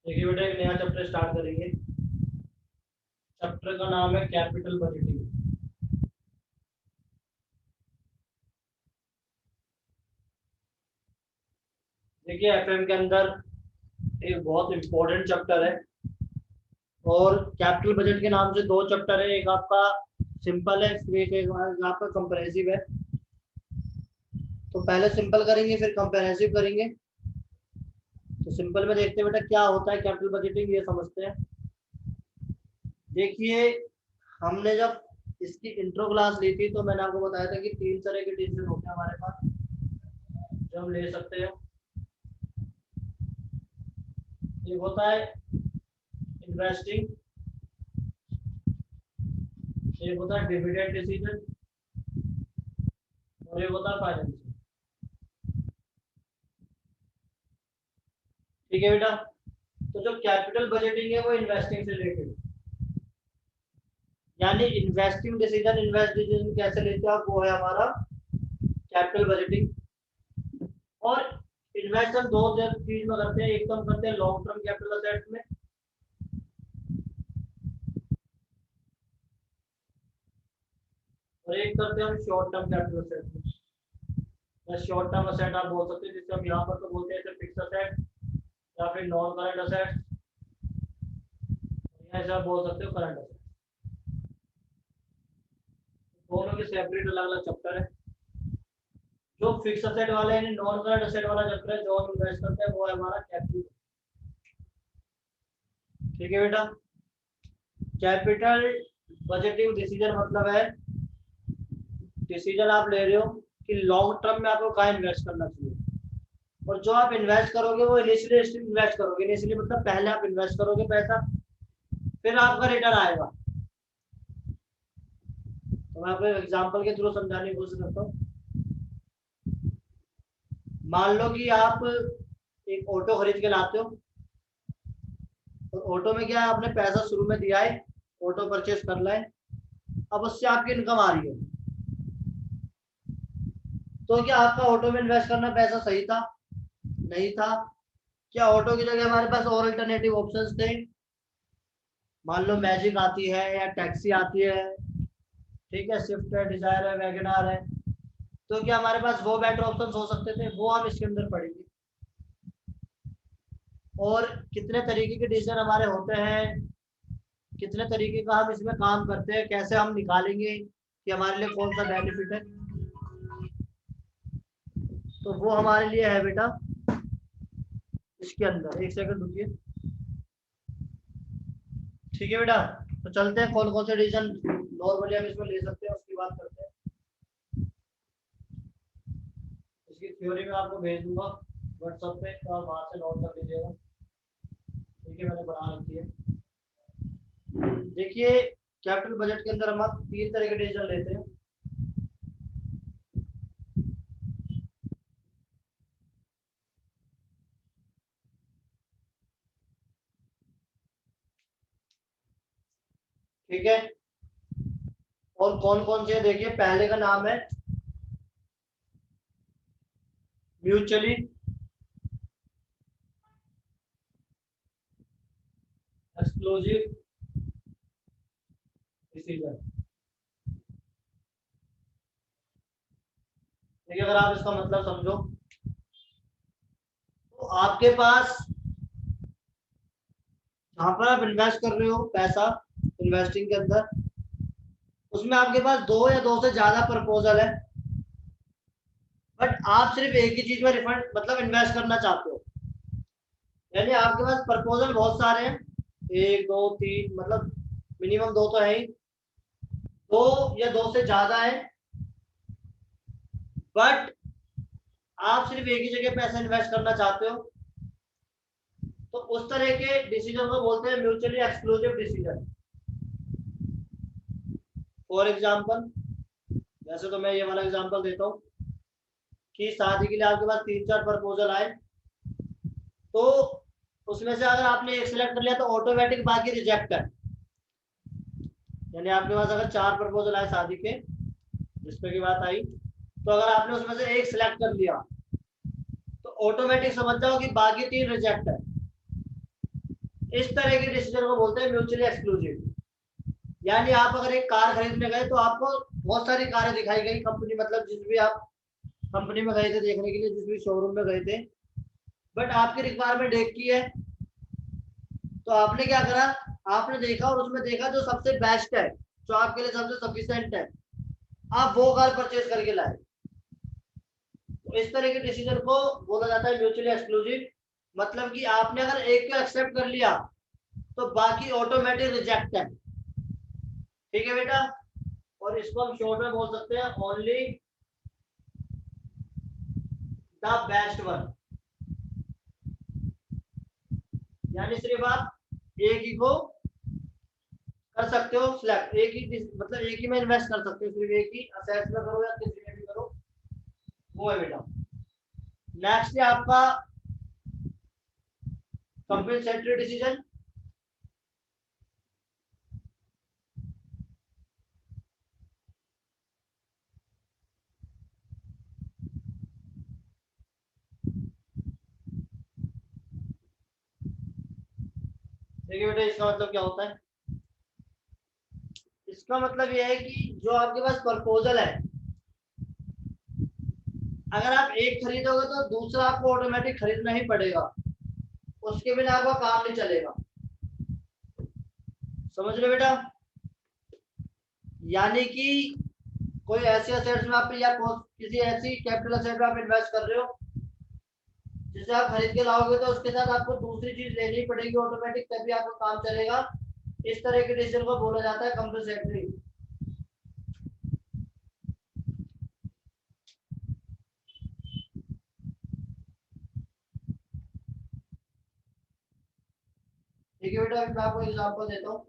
देखिए बेटा, एक नया चैप्टर स्टार्ट करेंगे। चैप्टर का नाम है कैपिटल बजटिंग। देखिए एफएम के अंदर एक बहुत इंपॉर्टेंट चैप्टर है, और कैपिटल बजट के नाम से दो चैप्टर है। एक आपका सिंपल है, एक आपका कंप्रेहेंसिव है। तो पहले सिंपल करेंगे, फिर कंप्रेहेंसिव करेंगे। तो सिंपल में देखते हैं बेटा क्या होता है कैपिटल बजटिंग, ये समझते हैं। देखिए, हमने जब इसकी इंट्रो क्लास ली थी तो मैंने आपको बताया था कि तीन तरह के डिसीजन होते हैं हमारे पास जो हम ले सकते हैं। एक होता है इन्वेस्टिंग, एक होता है डिविडेंड डिसीजन, और एक होता है फाइनेंशियल। ठीक है बेटा। तो जो कैपिटल बजटिंग है वो इन्वेस्टिंग से रिलेटेड, यानी इन्वेस्टिंग डिसीजन, इन्वेस्ट डिसीजन कैसे लेते हो आप, वो है हमारा कैपिटल बजटिंग। और इन्वेस्ट हम दो चीज में करते हैं। एक तो हम करते हैं लॉन्ग टर्म कैपिटल असेट्स में, और एक करते हैं हम शॉर्ट टर्म कैपिटल असेट्स में। या शॉर्ट टर्म असेट आप बोल सकते हैं, जिससे हम यहाँ पर तो बोलते हैं फिक्स असेट या फिर नॉन करंट असेट्स, ऐसे आप बोल सकते हो करंट असेट। दोनों के सेपरेट अलग अलग चैप्टर है। जो फिक्स असेट वाला है, नॉन करंट असेट वाला चैप्टर है, जो हम इन्वेस्ट करते हैं, वो है हमारा कैपिटल। ठीक है बेटा। कैपिटल बजटिंग डिसीजन मतलब है डिसीजन आप ले रहे हो कि लॉन्ग टर्म में आपको कहाँ इन्वेस्ट करना चाहिए। और जो आप इन्वेस्ट करोगे वो इनिशियली इन्वेस्ट करोगे। इनिशियली मतलब पहले आप इन्वेस्ट करोगे पैसा, फिर आपका रिटर्न आएगा। तो मैं आपको एग्जांपल के थ्रू समझाने की कोशिश करता हूँ। मान लो कि आप एक ऑटो खरीद के लाते हो, और ऑटो में क्या है, आपने पैसा शुरू में दिया है, ऑटो परचेस कर लाए, अब उससे आपकी इनकम आ रही है। तो क्या आपका ऑटो में इन्वेस्ट करना पैसा सही था? नहीं था। क्या ऑटो की जगह हमारे पास और अल्टरनेटिव ऑप्शंस थे? मान लो मैजिक आती है या टैक्सी आती है, ठीक है, स्विफ्ट है, डिजायर है, वैगनार है। तो क्या हमारे पास वो बेटर ऑप्शंस हो सकते थे? वो हम इसके अंदर पढ़ेंगे। और कितने तरीके के डिसीजन हमारे होते हैं, कितने तरीके का हम इसमें काम करते हैं, कैसे हम निकालेंगे कि हमारे लिए कौन सा बेनिफिट है। तो वो हमारे लिए है बेटा इसके अंदर। एक सेकंड रुकिए। ठीक है बेटा। तो चलते हैं कौन कौन से डिसीजन नॉर्मली हम इसमें ले सकते हैं, उसकी बात करते हैं। इसकी थ्योरी में आपको भेज दूंगा व्हाट्सएप पे, तो आप वहां से नोट कर लीजिएगा। ठीक है, मैंने बना रखी है। देखिए, कैपिटल बजट के अंदर हम तीन तरह के डिसीजन लेते हैं। ठीक है, और कौन कौन से? देखिए, पहले का नाम है म्यूचुअली एक्सक्लूसिव डिसीजन। देखिए, अगर आप इसका मतलब समझो, तो आपके पास जहां पर आप इन्वेस्ट कर रहे हो पैसा इन्वेस्टिंग के अंदर, उसमें आपके पास दो या दो से ज्यादा प्रपोजल है, बट आप सिर्फ एक ही चीज में रिफंड मतलब इन्वेस्ट करना चाहते हो। यानी आपके पास प्रपोजल बहुत सारे हैं, एक दो तीन, मतलब मिनिमम दो तो है ही, दो या दो से ज्यादा है, बट आप सिर्फ एक ही जगह पैसा इन्वेस्ट करना चाहते हो। तो उस तरह के डिसीजन को बोलते हैं mutually exclusive decision. For example, वैसे तो मैं ये वाला एग्जाम्पल देता हूँ कि शादी के लिए आपके पास तीन चार प्रपोजल आए, तो उसमें से अगर आपने एक सिलेक्ट कर लिया तो ऑटोमेटिक बाकी रिजेक्ट है। यानी आपके पास अगर चार प्रपोजल आए शादी के, जिसपे की बात आई, तो अगर आपने उसमें से एक सिलेक्ट कर लिया तो ऑटोमेटिक समझ जाओ कि बाकी तीन रिजेक्ट है। इस तरह के डिसीजन को बोलते हैं म्यूचुअली एक्सक्लूसिव। यानी आप अगर एक कार खरीदने गए तो आपको बहुत सारी कारें दिखाई गई कंपनी, मतलब जिस भी आप कंपनी में गए थे देखने के लिए, जिस भी शोरूम में गए थे, बट आपकी रिक्वायरमेंट एक की है, तो आपने क्या करा, आपने देखा और उसमें देखा जो सबसे बेस्ट है, जो आपके लिए सबसे सफिशिएंट है, आप वो कार परचेज करके लाए। तो इस तरह के डिसीजन को बोला जाता है म्यूचुअली एक्सक्लूसिव। मतलब कि आपने अगर एक को एक्सेप्ट कर लिया तो बाकी ऑटोमेटिक रिजेक्ट है। ठीक है बेटा, और इसको हम शॉर्ट में बोल सकते हैं ओनली द बेस्ट वन। यानी सिर्फ आप एक ही को कर सकते हो सिलेक्ट, एक ही मतलब एक ही में इन्वेस्ट कर सकते हो, सिर्फ एक ही असेट्स में करो या किसी में भी करो, वो है बेटा। नेक्स्ट है आपका कंपनसेटरी डिसीजन। देखिए बेटा इसका मतलब क्या होता है, इसका मतलब यह है कि जो आपके पास प्रपोजल है, अगर आप एक खरीदोगे तो दूसरा आपको ऑटोमेटिक खरीदना ही पड़ेगा, उसके बिना आपका काम नहीं चलेगा। समझ रहे बेटा? यानी कि कोई ऐसे असेट्स में आप या किसी ऐसी कैपिटल असेट में आप इन्वेस्ट कर रहे हो जिसे आप खरीद के लाओगे तो उसके साथ आपको दूसरी चीज लेनी पड़ेगी ऑटोमेटिक, तभी आपका काम चलेगा। इस तरह के डिसीजन को बोला जाता है कंपनसेटरी। ठीक है बेटा, मैं आपको एग्जांपल देता हूँ।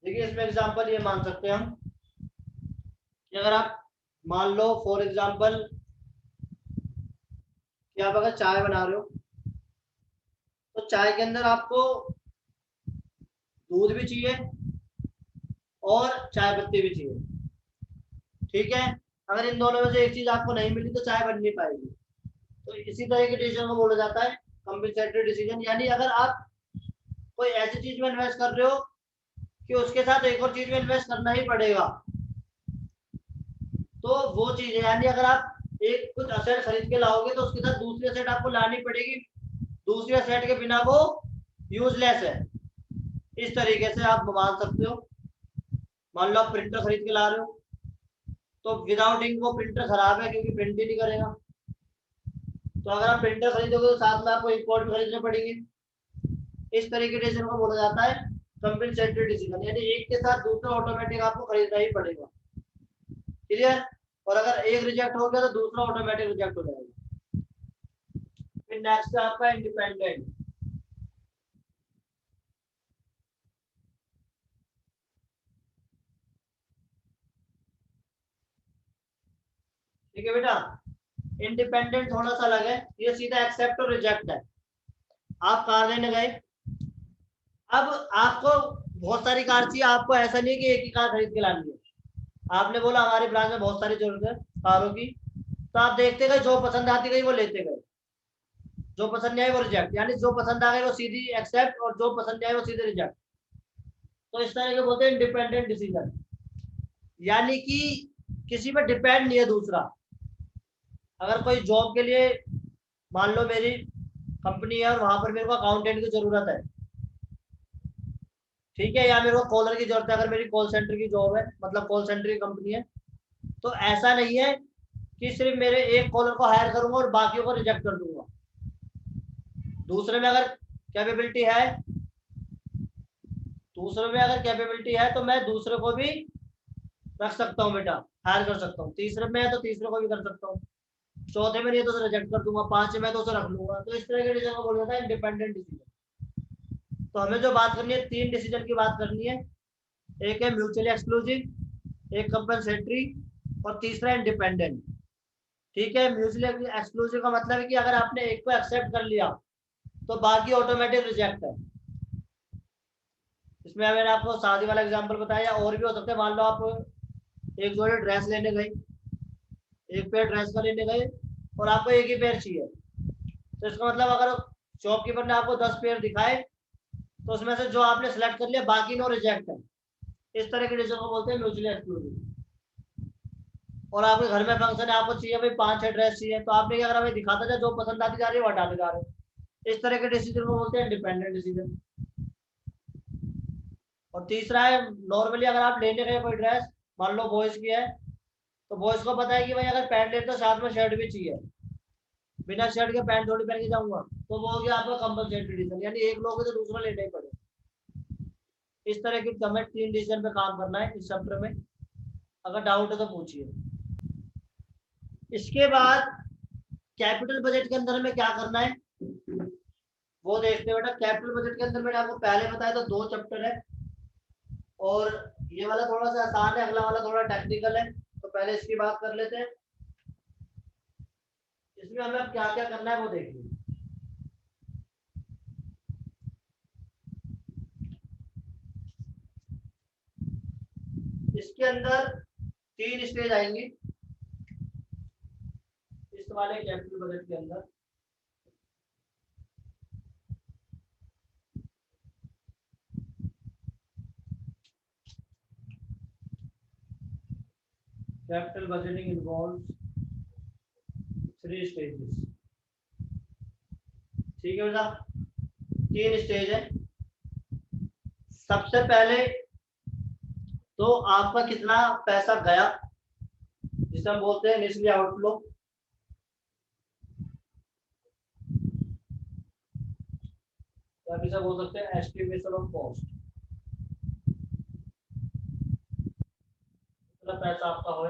देखिए इसमें एग्जांपल ये मान सकते हैं हम कि अगर आप मान लो फॉर एग्जांपल कि आप अगर चाय बना रहे हो तो चाय के अंदर आपको दूध भी चाहिए और चाय पत्ती भी चाहिए। ठीक है, अगर इन दोनों में से एक चीज आपको नहीं मिली तो चाय बन नहीं पाएगी। तो इसी तरह के डिसीजन को बोला जाता है कंपनसेटरी डिसीजन। यानी अगर आप कोई ऐसी चीज में इन्वेस्ट कर रहे हो कि उसके साथ एक और चीज में इन्वेस्ट करना ही पड़ेगा, तो वो चीज है। यानी अगर आप एक कुछ असेट खरीद के लाओगे तो उसके साथ दूसरी असेट आपको लानी पड़ेगी, दूसरी असेट के बिना वो यूजलेस है। इस तरीके से आप मान सकते हो। मान लो आप प्रिंटर खरीद के ला रहे हो तो विदाउट इंक वो प्रिंटर खराब है क्योंकि प्रिंट ही नहीं करेगा। तो अगर आप प्रिंटर खरीदोगे तो साथ में आपको इंक भी खरीदने पड़ेंगे। इस तरीके के डिसीजन को बोला जाता है कंपनसेटरी डिसीजन। यानी एक के साथ दूसरा ऑटोमेटिक आपको खरीदना ही पड़ेगा। क्लियर? और अगर एक रिजेक्ट हो गया तो दूसरा ऑटोमेटिक रिजेक्ट हो जाएगा। फिर नेक्स्ट है आपका इंडिपेंडेंट। ठीक है बेटा, इंडिपेंडेंट थोड़ा सा अलग है, ये सीधा एक्सेप्ट और रिजेक्ट है। आप कार लेने गए, अब आपको बहुत सारी कार चाहिए, आपको ऐसा नहीं है कि एक ही कार खरीद के लानी है। आपने बोला हमारी ब्रांच में बहुत सारी जरूरत है कारों की, तो आप देखते गए, जो पसंद आती गई वो लेते गए, जो पसंद नहीं आई वो रिजेक्ट। यानी जो पसंद आ गई वो सीधी एक्सेप्ट और जो पसंद नहीं आई वो सीधे रिजेक्ट। तो इस तरह के बोलते हैं इंडिपेंडेंट डिसीजन। यानी कि किसी पर डिपेंड नहीं है दूसरा। अगर कोई जॉब के लिए, मान लो मेरी कंपनी है और वहां पर मेरे को अकाउंटेंट की जरूरत है, ठीक है, या मेरे को कॉलर की जरूरत है, अगर मेरी कॉल सेंटर की जॉब है, मतलब कॉल सेंटर की कंपनी है, तो ऐसा नहीं है कि सिर्फ मेरे एक कॉलर को हायर करूंगा और बाकियों को रिजेक्ट कर दूंगा। दूसरे में अगर कैपेबिलिटी है, दूसरे में अगर कैपेबिलिटी है तो मैं दूसरे को भी रख सकता हूँ बेटा, हायर कर सकता हूँ। तीसरे में है तो तीसरे को भी कर सकता हूँ, चौथे में नहीं तो उसे रिजेक्ट कर दूंगा, पांचवें में तो उसे रख लूंगा। तो इस तरह के डिसीजन को बोला जाता है इंडिपेंडेंट डिसीजन। तो हमें जो बात करनी है, तीन डिसीजन की बात करनी है। एक है म्यूचुअली एक्सक्लूसिव, एक कंपनसेटरी और तीसरा इंडिपेंडेंट। ठीक है। म्यूचुअली एक्सक्लूसिव का मतलब है कि अगर आपने एक को एक्सेप्ट कर लिया तो बाकी ऑटोमेटिक रिजेक्ट है। इसमें मैंने आपको शादी वाला एग्जांपल बताया, और भी हो सकता है। मान लो आप एक जोड़ी ड्रेस लेने गए, एक पेयर ड्रेस का लेने गए और आपको एक ही पेयर चाहिए, तो इसका मतलब अगर शॉपकीपर ने आपको 10 पेयर दिखाए तो उसमें से जो आपने सेलेक्ट कर लिया बाकी नो रिजेक्ट है। इस तरह की डिसीजन को बोलते हैं म्यूचुअली एक्सक्लूसिव। और आपके घर में फंक्शन है, आपको चाहिए भाई 5-6 ड्रेस चाहिए, तो आपने क्या करा भाई, दिखाता जा जो पसंद आती जा रही है वो हटाते जा रहे हैं। इस तरह के डिसीजन को बोलते हैं इंडिपेंडेंट डिसीजन। और तीसरा है नॉर्मली अगर आप लेने गए कोई ड्रेस, मान लो बॉयज की है, तो बॉयज को पता है कि भाई अगर पैंट लेते तो साथ में शर्ट भी चाहिए, बिना शर्ट के पैंट थोड़ी पहन के जाऊंगा, तो वो हो गया आपका कंपलसरी डिसीजन, यानी एक लोग तो दूसरा लेना ही पड़ेगा। इस तरह की हमें 3 डिसीजन पे काम करना है इस चैप्टर में। अगर डाउट है तो पूछिए। इसके बाद कैपिटल बजट के अंदर हमें क्या करना है वो देखते हैं बेटा। कैपिटल बजट के अंदर मैंने आपको पहले बताया था 2 चैप्टर है, और ये वाला थोड़ा सा आसान है, अगला वाला थोड़ा टेक्निकल है, तो पहले इसकी बात कर लेते हैं। इसमें हमें अब क्या क्या करना है वो देखिए। इसके अंदर 3 स्टेज आएंगी इस वाले कैपिटल बजट के अंदर। Capital budgeting involves 3 stages. ठीक है बेटा, 3 स्टेज है। सबसे पहले तो आपका कितना पैसा गया, जिसे हम बोलते हैं इनिशियली आउटफ्लो। या किसे बोल सकते हैं एस्टिमेशन ऑफ कॉस्ट। कितना पैसा आपका हो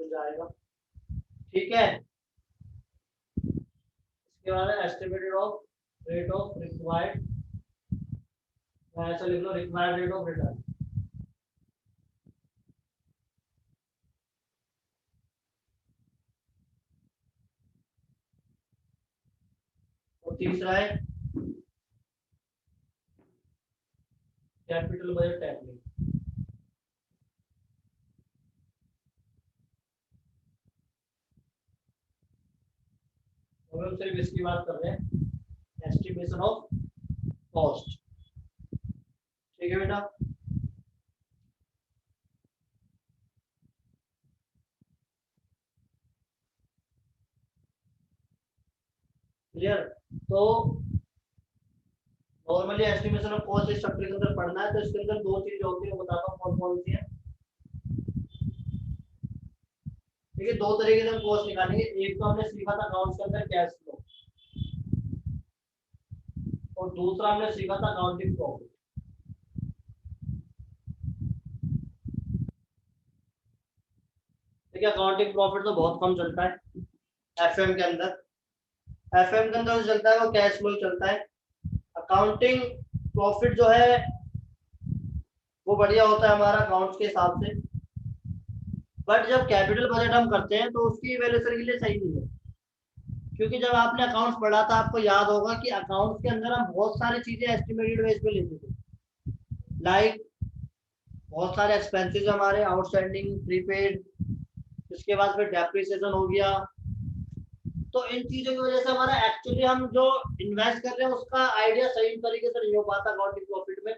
जाएगा, ठीक है। इसके बाद estimated of rate of required, ऐसा लिख लो रिक्वायर्ड रेट ऑफ रिटर्न। और तीसरा है कैपिटल बजट टेक्निक। हम सिर्फ इसकी बात कर रहे हैं, एस्टिमेशन ऑफ कॉस्ट। ठीक है बेटा। क्लियर। तो नॉर्मली एस्टिमेशन ऑफ कॉस्ट इस चैप्टर के अंदर पढ़ना है, तो इसके अंदर 2 चीजें होती है, वो बताता हूँ कौन कौन सी है। देखिए 2 तरीके से हम कॉस्ट निकालेंगे। एक तो हमने सीखा था अकाउंट्स के अंदर कैश फ्लो, और दूसरा हमने सीखा था अकाउंटिंग प्रॉफिट। देखिए अकाउंटिंग प्रॉफिट तो बहुत कम चलता है एफएम के अंदर। एफएम के अंदर जो चलता है वो कैश फ्लो चलता है। अकाउंटिंग प्रॉफिट जो है वो बढ़िया होता है हमारा अकाउंट्स के हिसाब से, बट जब कैपिटल बजट हम करते हैं तो उसकी वैल्यूएशन के लिए सही नहीं है। क्योंकि जब आपने अकाउंट्स पढ़ा था आपको याद होगा कि अकाउंट्स के अंदर हम बहुत सारी चीजें एस्टिमेटेड बेस पे लेते थे, लाइक बहुत सारे एक्सपेंसेस हमारे आउटस्टैंडिंग, प्रीपेड, इसके बाद फिर डेप्रिसिएशन हो गया। तो इन चीजों की वजह से हमारा एक्चुअली हम जो इन्वेस्ट कर रहे हैं उसका आइडिया सही तरीके से नहीं हो पाता अकाउंटिंग प्रॉफिट में।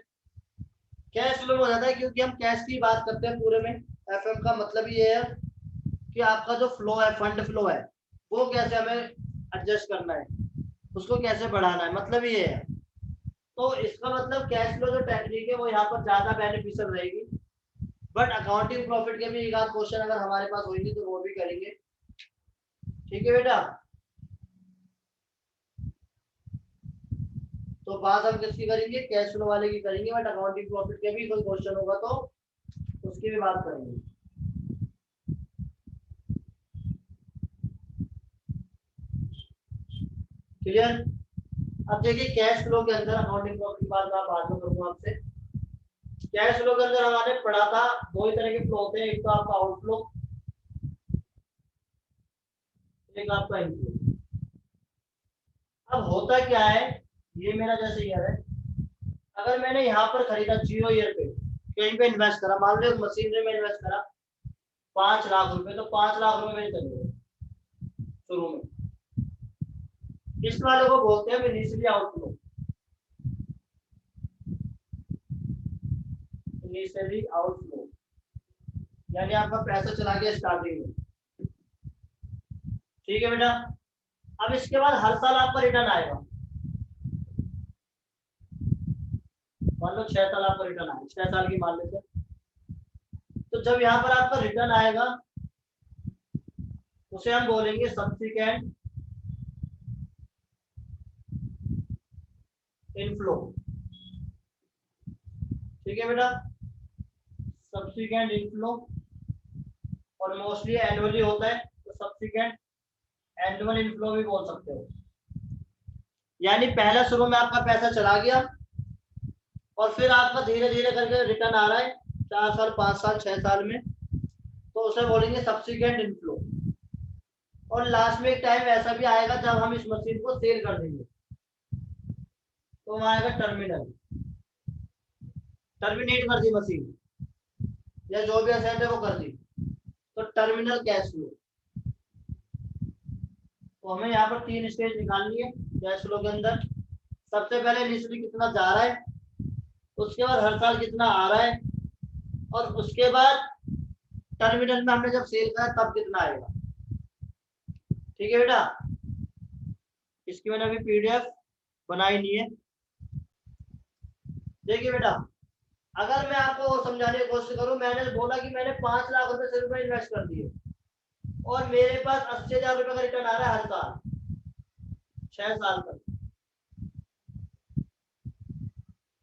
कैश फ्लो में हो जाता है, क्योंकि हम कैश की बात करते हैं पूरे में। एफएम का मतलब ये है कि आपका जो फ्लो है, फंड फ्लो है, वो कैसे हमें एडजस्ट करना है, उसको कैसे बढ़ाना है, मतलब ये है। तो इसका मतलब कैश फ्लो जो टेक्निक है वो यहाँ पर ज्यादा बेनिफिशियल रहेगी। बट अकाउंटिंग प्रॉफिट के भी एक आध क्वेश्चन अगर हमारे पास होंगे तो वो भी करेंगे। ठीक है बेटा। तो बात हम किसकी करेंगे, कैश फ्लो वाले की करेंगे, बट अकाउंटिंग प्रॉफिट के भी कोई क्वेश्चन होगा तो उसकी भी बात करेंगे। क्लियर। अब देखिए कैश फ्लो के अंदर अकाउंटिंग प्रॉफिट की बात मैं बाद में करूंगा आपसे। कैश फ्लो के अंदर हमारे पढ़ा था 2 ही तरह के फ्लो होते हैं, एक तो आपका आउटफ्लो, एक आपका इनफ्लो। अब होता क्या है, ये मेरा जैसे ईयर है, अगर मैंने यहाँ पर खरीदा 0 ईयर पे, कहीं पे इन्वेस्ट करा, मान लो मशीनरी में इन्वेस्ट करा 5 लाख रुपए, तो 5 लाख रुपए मेरे चले गए शुरू में। इस वाले को बोलते हैं इनिशियली आउटफ्लो। इनिशियली आउटफ्लो यानी आपका पैसा चला गया स्टार्टिंग में। ठीक है बेटा। अब इसके बाद हर साल आपका रिटर्न आएगा, मान लो 6 साल आपका रिटर्न आएगा, 6 साल की मान लेते हैं। तो जब यहाँ पर आपका रिटर्न आएगा उसे हम बोलेंगे सब्सिक्वेंट इनफ्लो। ठीक है बेटा, सब्सिक्वेंट इनफ्लो, और मोस्टली एनुअली होता है, तो सब्सिक्वेंट एनुअल इनफ्लो भी बोल सकते हो। यानी पहला शुरू में आपका पैसा चला गया और फिर आपका धीरे धीरे करके रिटर्न आ रहा है 4 साल 5 साल 6 साल में, तो उसे बोलेंगे सब्सिक्वेंट इनफ्लो। और लास्ट में एक टाइम ऐसा भी आएगा जब हम इस मशीन को सेल कर देंगे, तो वहां आएगा टर्मिनल, टर्मिनेट कर दी मशीन या जो भी असेट है वो कर दी, तो टर्मिनल कैश फ्लो। तो हमें यहाँ पर 3 स्टेज निकालनी है कैश फ्लो के अंदर। सबसे पहले इनिशियली कितना जा रहा है, उसके बाद हर साल कितना आ रहा है, और उसके बाद टर्मिनल में हमने जब सेल करा तब कितना आएगा। ठीक है बेटा, इसकी मैंने अभी पीडीएफ बनाई नहीं है। देखिए बेटा, अगर मैं आपको समझाने की कोशिश करूं, मैंने बोला कि मैंने 5 लाख रुपए सिर्फ में इन्वेस्ट कर दिए और मेरे पास 80,000 रुपए का रिटर्न आ रहा है हर साल 6 साल तक।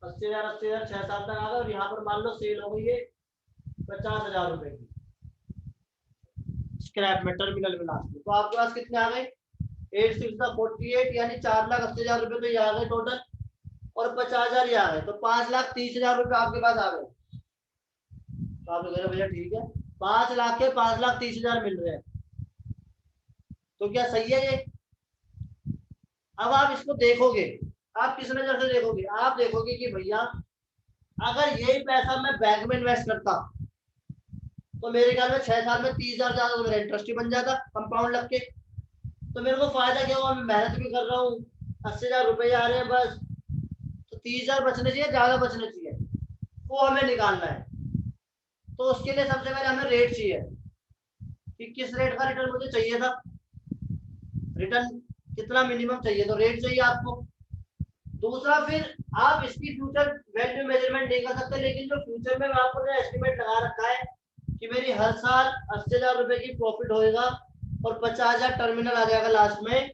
80,000 6 साल तक आ गए, और यहाँ पर मान लो सेल हो गई है 50,000 रुपए की स्क्रैप में, टर्मिनल में लास्ट में, तो आपके पास कितने आ गए 8 6 48, यानी 4,80,000 रुपए तो ये आ गए टोटल, और 50,000 ये आ गए, तो 5,30,000 रुपए आपके पास आ गए। तो आप कह रहे भैया ठीक है, 5 लाख के 5,30,000 मिल रहे हैं, तो क्या सही है ये। अब आप इसको देखोगे, आप किस नजर से देखोगे, आप देखोगे कि भैया अगर यही पैसा मैं बैंक में इन्वेस्ट करता तो मेरे ख्याल में 6 साल में 30,000 ज्यादा मेरा इंटरेस्ट ही बन जाता कंपाउंड लग के, तो मेरे को फायदा क्या हुआ, मैं मेहनत भी कर रहा हूँ, 80,000 रुपए आ रहे हैं बस, तो 30,000 बचने चाहिए, ज्यादा बचने चाहिए, वो हमें निकालना है। तो उसके लिए सबसे पहले हमें रेट चाहिए कि किस रेट का रिटर्न मुझे चाहिए था, रिटर्न कितना मिनिमम चाहिए, तो रेट चाहिए आपको। दूसरा, फिर आप इसकी फ्यूचर वैल्यू मेजरमेंट नहीं कर सकते, लेकिन जो फ्यूचर में आपको जो एस्टिमेट लगा रखा है कि मेरी हर साल 80,000 रुपए की प्रॉफिट होएगा और 50,000 टर्मिनल आ जाएगा लास्ट में,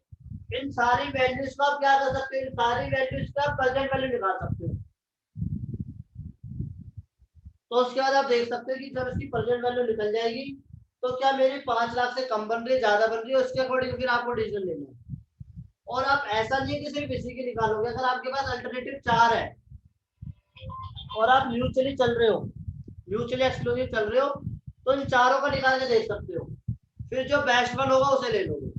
इन सारी वैल्यूज को आप क्या कर सकते हो, इन सारी वैल्यूज का प्रेजेंट वैल्यू निकाल सकते हो। तो उसके बाद आप देख सकते हो कि जब इसकी प्रेजेंट वैल्यू निकल जाएगी तो क्या मेरी 5 लाख से कम बन रही है, ज्यादा बन रही है, उसके अकॉर्डिंग फिर आपको डिसीजन लेना है। और आप ऐसा नहीं है कि सिर्फ इसी की निकालोगे, अगर आपके पास अल्टरनेटिव 4 है और आप म्यूचुअली चल रहे हो, म्यूचुअली एक्सक्लूसिव चल रहे हो, तो इन चारों का निकाल के देख सकते हो, फिर जो बेस्ट वन होगा उसे ले लोगे।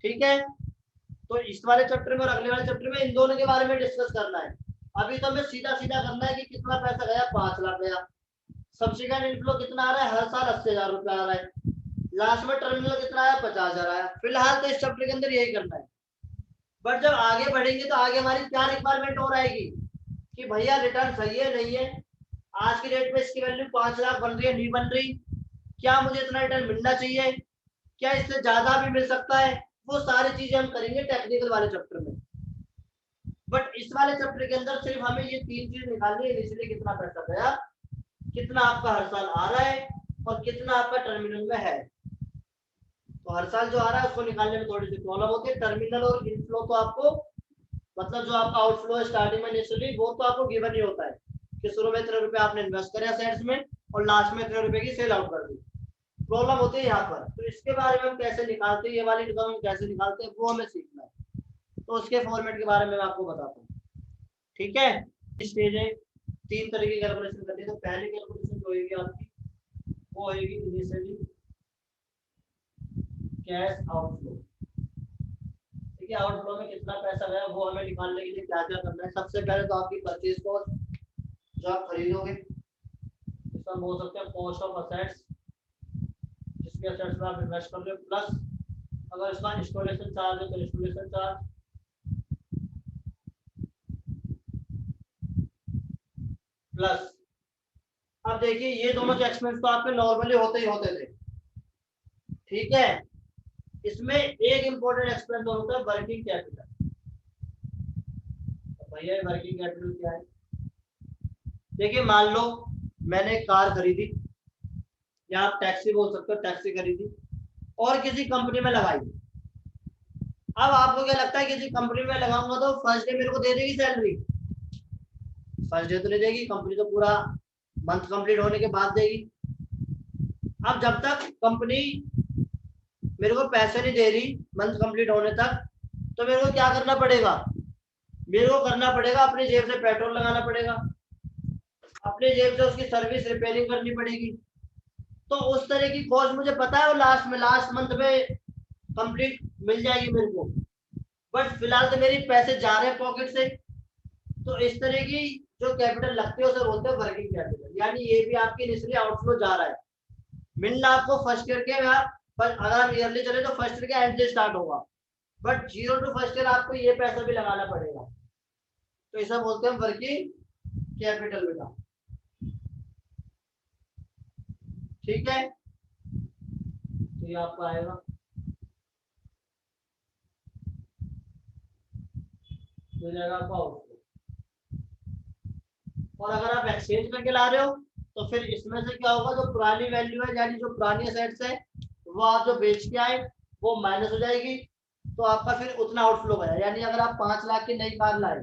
ठीक है, तो इस वाले चैप्टर में और अगले वाले चैप्टर में इन दोनों के बारे में डिस्कस करना है। अभी तो हमें सीधा सीधा करना है कि कितना पैसा गया, 5 लाख गया, सब्सिक्वेंट इनफ्लो कितना आ रहा है, हर साल 80,000 रुपए आ रहा है, लास्ट में टर्मिनल कितना आया, 50,000 आया। फिलहाल तो इस चैप्टर के अंदर यही करना है, बट जब आगे बढ़ेंगे तो आगे हमारी क्या रिक्वायरमेंट और आएगी कि भैया रिटर्न सही है नहीं है, आज की डेट में इसकी वैल्यू 5 लाख बन रही है नहीं बन रही, क्या मुझे इतना रिटर्न मिलना चाहिए, क्या इससे ज्यादा भी मिल सकता है, वो सारी चीजें हम करेंगे टेक्निकल वाले चैप्टर में। बट इस वाले चैप्टर के अंदर सिर्फ हमें ये 3 चीज निकालनी है, इसलिए कितना पैसा गया, कितना आपका हर साल आ रहा है, और कितना आपका टर्मिनल में है। तो हर साल जो आ रहा है उसको निकालने में थोड़ी सी प्रॉब्लम होती है, टर्मिनल और इनफ्लो तो आपको, मतलब जो आपका आउटफ्लो है स्टार्टिंग में इनिशियली, वो तो आपको गिवन ही होता है कि शुरू में इतने रुपए आपने इन्वेस्ट करे असेट्स में और लास्ट में इतने रुपए की सेल आउट कर दी। प्रॉब्लम होती है यहाँ पर, तो इसके बारे में हम कैसे निकालते हैं, ये वाली इनकम हम कैसे निकालते हैं वो हमें सीखना है, तो उसके फॉर्मेट के बारे में मैं आपको बताता हूँ। ठीक है, स्टेज है, 3 तरह की कैलकुलेशन करनी है। तो पहली कैलकुलेशन जो होगी आपकी वो होगी इनिशियली कैश आउटफ्लो। ठीक है, आउटफ्लो में कितना पैसा गया वो हमें निकालने के लिए क्या क्या करना है। सबसे पहले तो आपकी परचेज कॉस्ट जो आप खरीदोगे, इसका बोल सकते हैं कॉस्ट ऑफ असेट्स, जिसके असेट्स में आप इन्वेस्ट कर रहे हो, प्लस अगर इसका इंस्टॉलेशन चार्ज है तो इंस्टॉलेशन चार्ज, प्लस अब देखिए ये दोनों एक्सपेंस तो आपके नॉर्मली होते ही होते थे। ठीक है, इसमें एक इंपॉर्टेंट एक्सपेंस और होता है वर्किंग कैपिटल। तो भैया वर्किंग कैपिटल क्या है? देखिए मान लो मैंने कार खरीदी, या आप टैक्सी बोल सकते हो, टैक्सी खरीदी और किसी कंपनी में लगाई। अब आपको क्या लगता है किसी कंपनी में लगाऊंगा तो फर्स्ट डे मेरे को दे देगी सैलरी? फर्स्ट डे तो नहीं देगी, कंपनी तो पूरा मंथ कंप्लीट होने के बाद देगी। अब जब तक कंपनी मेरे को पैसे नहीं दे रही मंथ कंप्लीट होने तक, तो मेरे को क्या करना पड़ेगा? मेरे को करना पड़ेगा अपनी जेब से पेट्रोल लगाना पड़ेगा, अपनी जेब से उसकी सर्विस रिपेयरिंग करनी पड़ेगी। तो उस तरह की कॉस्ट मुझे पता है वो लास्ट मंथ में कंप्लीट मिल जाएगी मेरे को, बट फिलहाल तो मेरी पैसे जा रहे हैं पॉकेट से। तो इस तरह की जो कैपिटल लगती है उसे बोलते हैं वर्किंग कैपिटल। यानी ये भी आपकी इनिशियली आउटफ्लो जा रहा है, मिलना आपको फर्स्ट ईयर के, अगर आप ईयरली चले तो फर्स्ट ईयर के एंड से स्टार्ट होगा, but zero to first year आपको ये पैसा भी लगाना पड़ेगा। तो इसे बोलते हैं वर्किंग कैपिटल बेटा। ठीक है, तो ये आपका आएगा, हो जाएगा आपका आउटफ्लो। और अगर आप एक्सचेंज करके ला रहे हो तो फिर इसमें से क्या होगा, जो पुरानी वैल्यू है यानी जो पुरानी असेट्स है वो आप जो बेच के आए वो माइनस हो जाएगी, तो आपका फिर उतना आउटफ्लो गया। यानी अगर आप 5 लाख की नई कार लाए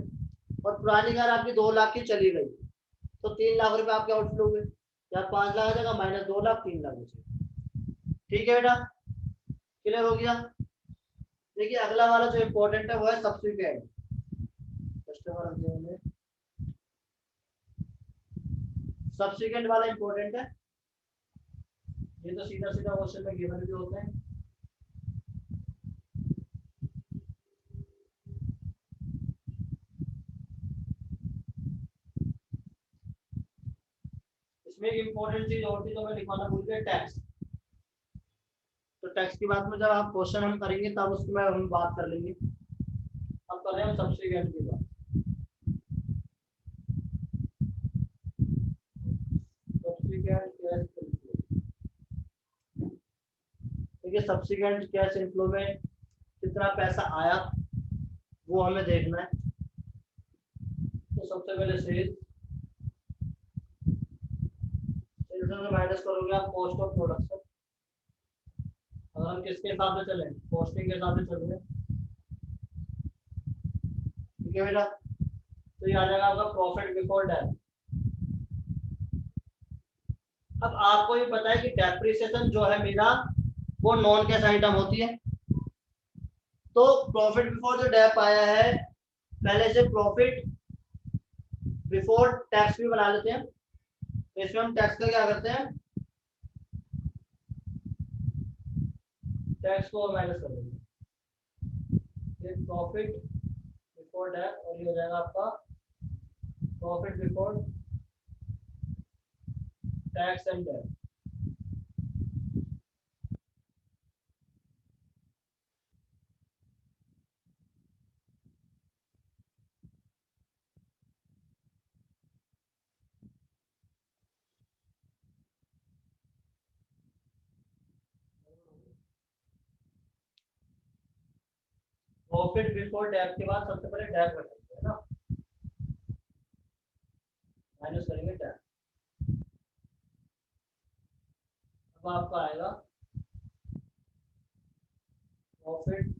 और पुरानी कार आपकी 2 लाख की चली गई, तो 3 लाख रुपए आपके आउटफ्लो हुए। या 5 लाख आ जाएगा माइनस 2 लाख, 3 लाख बचे। ठीक है बेटा, क्लियर हो गया? देखिए अगला वाला जो इम्पोर्टेंट है वो है सब्सिक्वेंट। सब्सिक्वेंट वाला इम्पोर्टेंट है, ये तो सीधा सीधा क्वेश्चन में गिवन भी होते हैं। इसमें एक इम्पोर्टेंट चीज और थी तो मैं लिखवाना भूल गया, टैक्स। तो टैक्स की बात में जब आप क्वेश्चन हम करेंगे तब उसमें हम बात कर लेंगे। अब कर रहे हैं हम सब्सिक्वेंट की बात। देखिए सब्सिक्वेंट कैश इनफ्लो में कितना पैसा आया वो हमें देखना है। तो सबसे पहले सेल्स से माइनस करोगे आप कॉस्ट ऑफ प्रोडक्शन। अगर हम किसके हिसाब से चले, कॉस्टिंग के हिसाब से चल रहे हैं। ठीक है बेटा, तो ये आ जाएगा आपका प्रॉफिट बिफोर टैक्स। अब आपको ये पता है कि डेप्रिसिएशन जो है मेरा वो नॉन कैश आइटम होती है। तो प्रॉफिट बिफोर जो डेप आया है, पहले से प्रॉफिट बिफोर टैक्स भी बना लेते हैं। तो इसमें हम टैक्स का क्या करते हैं, टैक्स को माइनस कर देंगे। ये प्रॉफिट बिफोर टैक्स और ये हो जाएगा आपका profit before tax and debt. Profit before tax के बाद सबसे पहले टैक्स रखेंगे, है ना, माइनस करेंगे टैक्स। अब आपका आएगा प्रॉफिट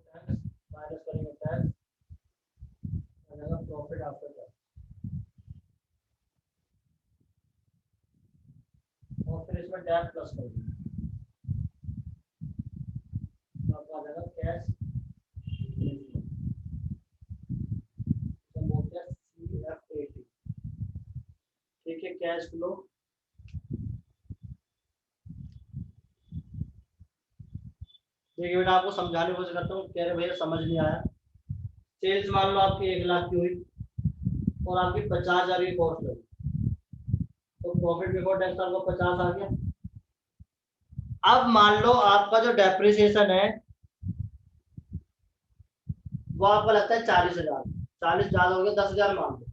टैक्स माइनस करेंगे टैक्स, आएगा प्रॉफिट आफ्टर टैक्स। और फिर इसमें टैक्स प्लस कर देंगे, तो आपका आ जाएगा कैश बोलते हैं CFAT। ठीक है, कैश फ्लो देखिए बेटा आपको समझाने की कोशिश करता हूँ, कह रहे भैया समझ नहीं आया। सेल्स मान लो आपकी 1 लाख की हुई और आपकी 50,000 की कॉस्ट लगी, तो प्रॉफिट बिफोर टैक्स आपको 50 आ गया। अब मान लो आपका जो डेप्रिसिएशन है वो आपको लगता है 40,000, 40 ज्यादा हो गया, 10,000 मान लो,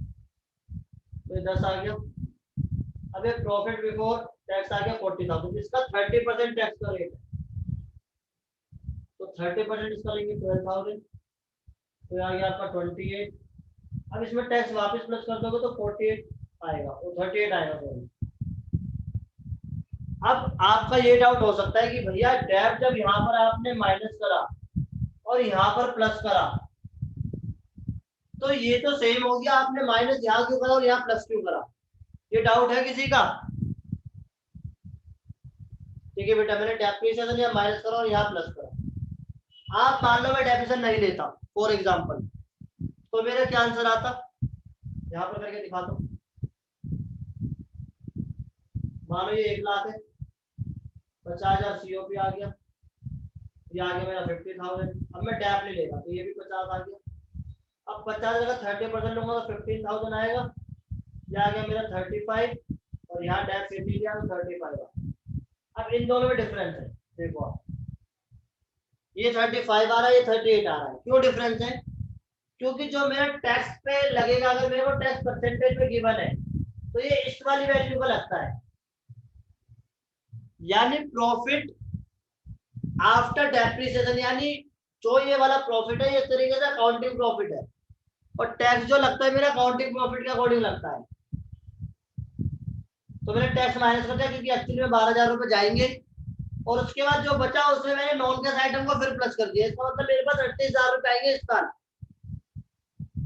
तो ये 10 आ गया। अब ये प्रॉफिट बिफोर टैक्स आ गया 40,000, इसका 30% टैक्स का रेट है, तो 30% इसका लेंगे 12,000, तो ये आ गया आपका 28। अब इसमें टैक्स वापस प्लस कर दोगे तो 48 आएगा, वो 38 आएगा सॉरी। अब आपका ये डाउट हो सकता है कि भैया डेब्ट जब यहाँ पर आपने माइनस करा और यहाँ पर प्लस करा तो ये तो सेम हो गया, आपने माइनस यहाँ क्यों करा और यहाँ प्लस क्यों करा? ये डाउट है किसी का? ठीक है बेटा, मैंने डेप्रिसिएशन यहाँ माइनस करा और यहाँ प्लस करा। आप मान लो मैं डेप्रिसिएशन नहीं लेता फॉर एग्जांपल, तो मेरा क्या आंसर आता? यहाँ पर करके दिखाता हूँ। मानो ये 1 लाख है, 50,000 सीओपी आ गया, ये आ गया मेरा 50,000। अब मैं डैप नहीं लेगा तो ये भी 50 आ गया। अब 50 का 30% लूंगा तो 15,000 आएगा, ये आ गया मेरा 35 और यहाँ डैप 50 दिया तो 35 आ। अब इन दोनों में डिफरेंस है, देखो आप, ये 35 आ रहा है, ये 38 आ रहा है। क्यों डिफरेंस है? क्योंकि जो मेरा टैक्स पे लगेगा, अगर मेरे को टैक्स परसेंटेज में गिवन है तो ये इस वाली वैल्यू का लगता है, यानी प्रॉफिट आफ्टर डेप्रिसिएशन, यानी जो ये वाला प्रॉफिट है ये तरीके से अकाउंटिंग प्रॉफिट है, और टैक्स जो लगता है मेरा अकाउंटिंग प्रॉफिट के अकॉर्डिंग लगता है। तो मैंने टैक्स माइनस कर दिया क्योंकि एक्चुअली में 12,000 रुपए जाएंगे, और उसके बाद जो बचा उसमें मैंने नॉन कैश आइटम को फिर प्लस कर दिया। इसका मतलब मेरे पास 38,000 रुपए आएंगे इस साल,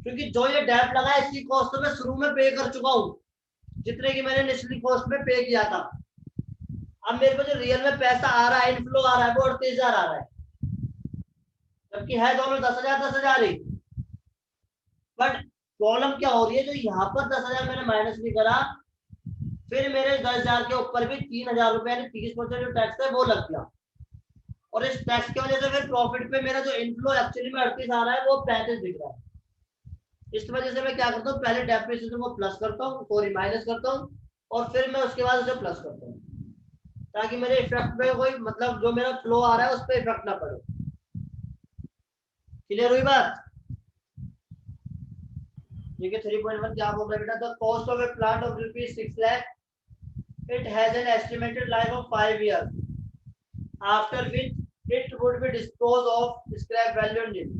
क्योंकि जो ये डेब्ट लगा है इसकी कॉस्ट तो मैं शुरू में पे कर चुका हूँ, जितने की मैंने निचली कॉस्ट में पे किया था। अब मेरे को जो रियल में पैसा आ रहा है, इनफ्लो आ रहा है, वो 38,000 आ रहा है, जबकि है दोनों 10,000 10,000 ही। बट प्रॉब्लम क्या हो रही है, जो यहाँ पर 10,000 मैंने माइनस नहीं करा, फिर मेरे 10,000 के ऊपर भी 3,000 रुपए यानी 30% जो टैक्स है वो लग गया, और इस टैक्स की वजह से फिर प्रॉफिट पे मेरा जो इनफ्लो एक्चुअली में 38 आ रहा है वो 35 दिख रहा है। इस वजह से मैं क्या करता हूँ, पहले डेप्रिसिएशन को प्लस करता हूँ, सॉरी माइनस करता हूँ, और फिर मैं उसके बाद उसे प्लस करता हूँ, ताकि मेरे इफेक्ट पे कोई मतलब जो मेरा फ्लो आ रहा है उस पर इफेक्ट ना पड़े। क्लियर हुई बात? देखिए 3.1 क्या बोल रहा है बेटा, the cost of A plant of ₹6 lakh, it has an estimated life of 5 years, after which it would be disposed of scrap value nil।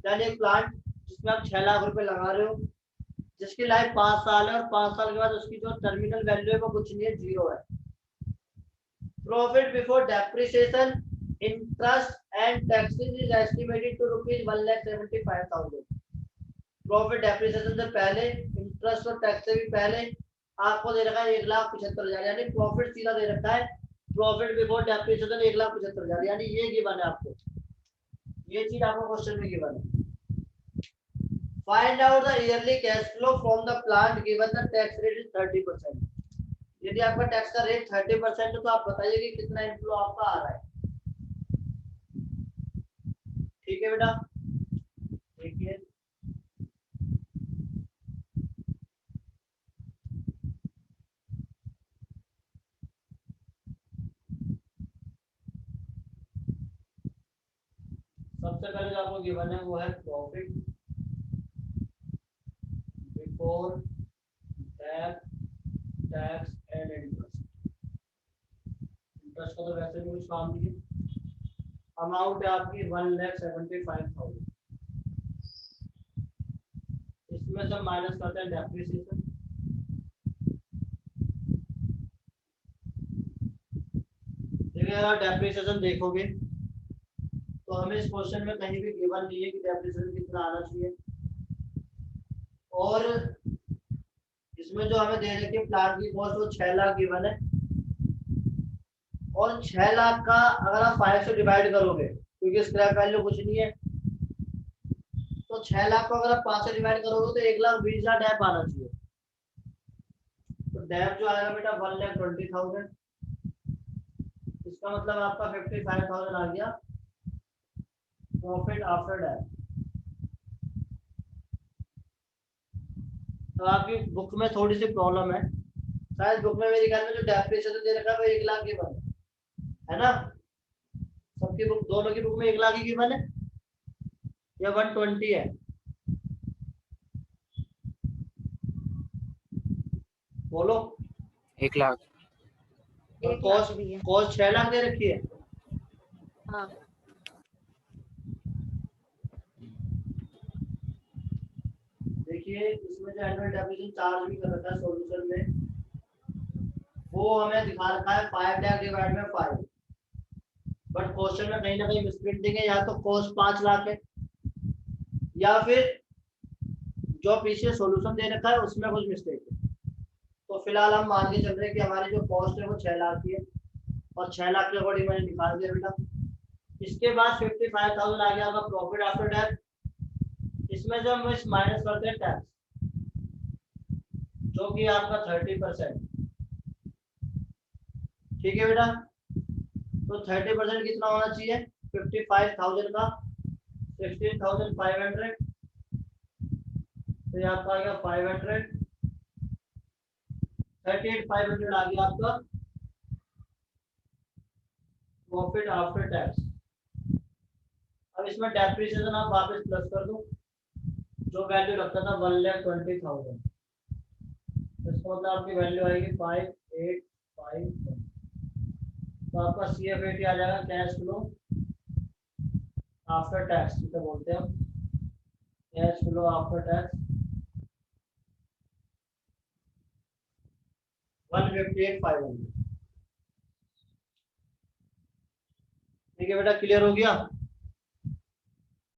यानी एक प्लांट जिसमें आप 6 लाख रुपए लगा रहे हो, जिसकी लाइफ 5 साल है, और 5 साल के बाद उसकी जो टर्मिनल वैल्यू है वो कुछ नहीं है, 0 है। Profit before depreciation, interest and taxes is estimated to ₹1,75,000। Profit depreciation से पहले, इंटरेस्ट और टैक्स से भी पहले आपको दे रखा है 1,75,000, यानी प्रॉफिट सीधा दे रखा है प्रॉफिट बिफोर डेप्रिसिएशन 1,75,000, यानी ये गिवन है आपको, ये चीज आपको क्वेश्चन में गिवन है। Find out the yearly cash flow from the plant given the tax rate is 30%। यदि आपका टैक्स का रेट 30% है तो आप बताइए कि कितना इनफ्लो आपका आ रहा है। ठीक है बेटा, देखिए सबसे पहले जो आपको गिवन है वो है profit before tax and interest. Interest का तो वैसे भी कुछ काम नहीं है। अमाउंट है आपकी 1,75,000, इसमें से माइनस करते हैं डेप्रिसिएशन। देखिए अगर डेप्रिसिएशन देखोगे तो हमें इस क्वेश्चन में कहीं भी गिवन नहीं है कि डेप्रिसिएशन कितना आना चाहिए, और इसमें जो हमें दे रखी है प्लांट की कॉस्ट वो 6 लाख गिवन है, और 6 लाख का अगर आप 5 से डिवाइड करोगे क्योंकि स्क्रैप वैल्यू कुछ नहीं है, तो 6 लाख को अगर आप 5 से डिवाइड करोगे तो 1,20,000 डैप आना चाहिए। तो डैप जो आएगा बेटा 1,20,000। इसका मतलब आपका 55,000 आ गया प्रॉफिट आफ्टर टैक्स। तो आपकी बुक में थोड़ी सी प्रॉब्लम है, शायद बुक में मेरे ख्याल में जो डेप्रिसिएशन दे रखा है वो 1 लाख की बन है ना। सबकी बुक, दोनों की बुक में 1 लाख की बन है या 120 है? बोलो। 1 लाख। और 1 लाख कॉस्ट, भी है। कॉस्ट 6 लाख दे रखी है। हाँ देखिए इसमें जो एनुअल डेप्रिसिएशन चार्ज भी कर रखा है सॉल्यूशन में, वो हमें दिखा रखा है 5 लाख डिवाइड में 5, बट क्वेश्चन में कहीं ना कहीं मिसप्रिंटिंग है, या तो कॉस्ट 5 लाख है या फिर जो पीछे सॉल्यूशन दे रखा है उसमें कुछ मिस्टेक है। तो फिलहाल हम मान के चल रहे हैं कि हमारी जो कॉस्ट है वो 6 लाख की है, और 6 लाख के अकॉर्डिंग मैंने निकाल दिया बेटा। इसके बाद 55,000 आ गया आपका प्रॉफिट आफ्टर टैक्स। इसमें जब हम इस माइनस करते हैं टैक्स, जो कि आपका 30%, ठीक है बेटा। तो 30% कितना होना चाहिए 55,000 का? 16,500, तो ये आपका आ गया 500, 38,500 आ गया आपका प्रॉफिट आफ्टर टैक्स। अब इसमें डेप्रिसिएशन आप वापस प्लस कर दो, जो वैल्यू रखता था 1,20,000, इसका मतलब आपकी वैल्यू आएगी 5851। तो आपका CFAT आ जाएगा कैश फ्लो आफ्टर टैक्स, जिसे बोलते हैं हम कैश फ्लो आफ्टर टैक्स 158,500। ठीक है बेटा, क्लियर हो गया?